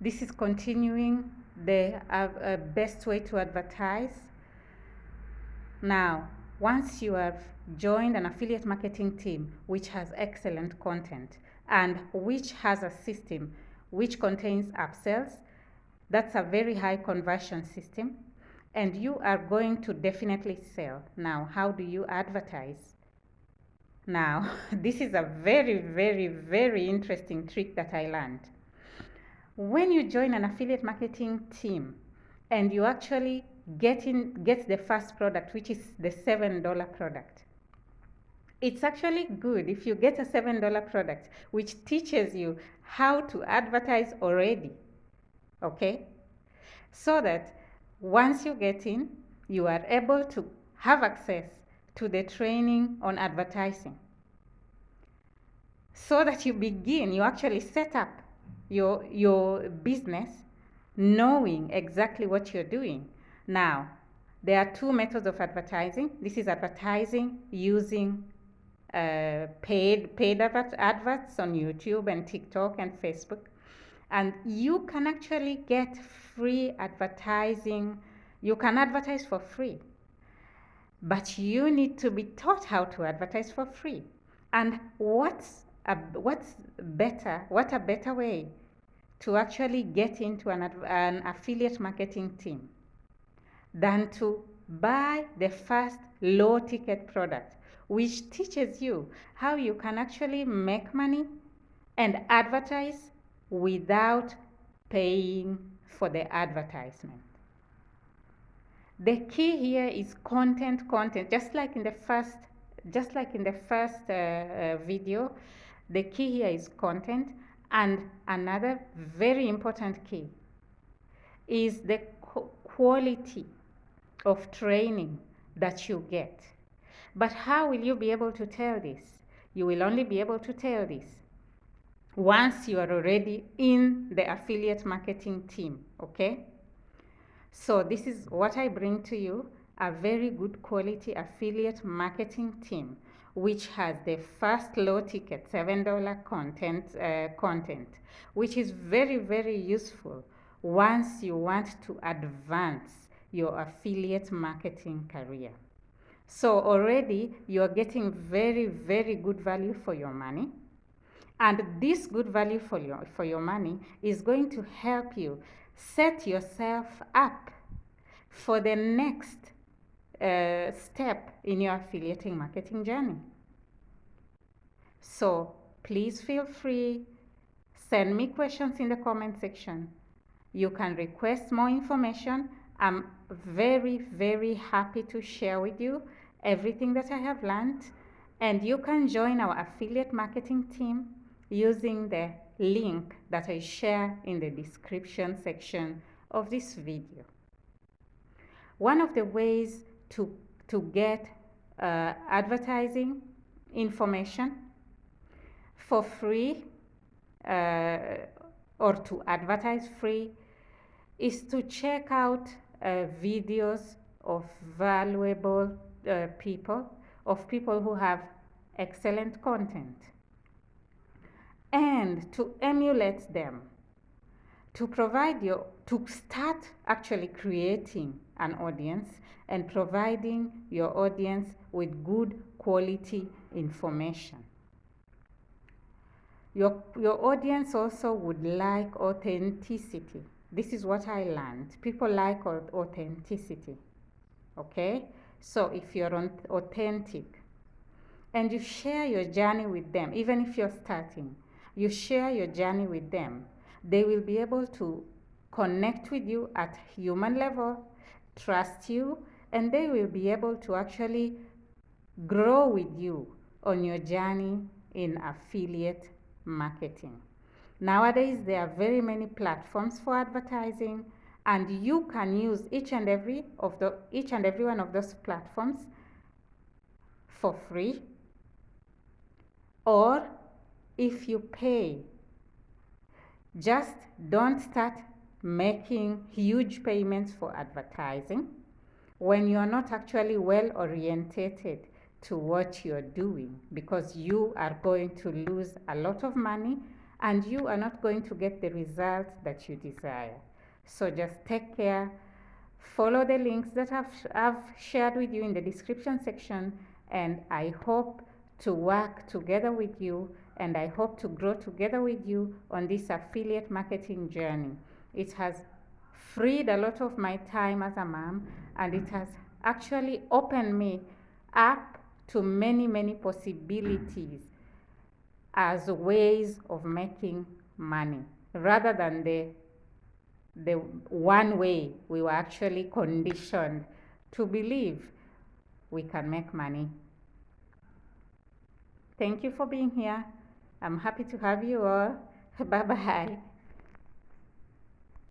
This is continuing the best way to advertise. Now, once you have joined an affiliate marketing team which has excellent content and which has a system which contains upsells, that's a very high conversion system, and you are going to definitely sell. Now, how do you advertise? Now, this is a very, very, very interesting trick that I learned. When you join an affiliate marketing team and you actually get the first product, which is the $7 product, it's actually good if you get a $7 product which teaches you how to advertise already, okay? So that once you get in, you are able to have access to the training on advertising. So that you actually set up your business knowing exactly what you're doing. Now, there are two methods of advertising. This is advertising using paid adverts on YouTube and TikTok and Facebook. And you can actually get free advertising. You can advertise for free. But you need to be taught how to advertise for free. And what a better way to actually get into an affiliate marketing team than to buy the first low ticket product, which teaches you how you can actually make money and advertise without paying for the advertisement. The key here is content. Just like in the first video, the key here is content. And another very important key is the quality of training that you get. But how will you be able to tell this? You will only be able to tell this once you are already in the affiliate marketing team, okay? So this is what I bring to you, a very good quality affiliate marketing team which has the first low ticket $7 content, which is very, very useful once you want to advance your affiliate marketing career. So already you're getting very, very good value for your money. And this good value for your money is going to help you set yourself up for the next step in your affiliate marketing journey. So please feel free, send me questions in the comment section. You can request more information. I'm very, very happy to share with you everything that I have learned. And you can join our affiliate marketing team using the link that I share in the description section of this video. One of the ways to get advertising information for free or to advertise free is to check out videos of valuable people who have excellent content, and to emulate them, to start actually creating an audience and providing your audience with good quality information. Your audience also would like authenticity. This is what I learned. People like authenticity. Okay? So if you're authentic and you share your journey with them, even if you're starting, you share your journey with them, they will be able to connect with you at human level, trust you, and they will be able to actually grow with you on your journey in affiliate marketing. Nowadays, there are very many platforms for advertising, and you can use each and every one of those platforms for free, or if you pay. Just don't start making huge payments for advertising when you're not actually well orientated to what you're doing, because you are going to lose a lot of money and you are not going to get the results that you desire. So just take care. Follow the links that I've shared with you in the description section, and I hope to work together with you, and I hope to grow together with you on this affiliate marketing journey. It has freed a lot of my time as a mom, and it has actually opened me up to many, many possibilities as ways of making money rather than the one way we were actually conditioned to believe we can make money. Thank you for being here. I'm happy to have you all. Bye bye.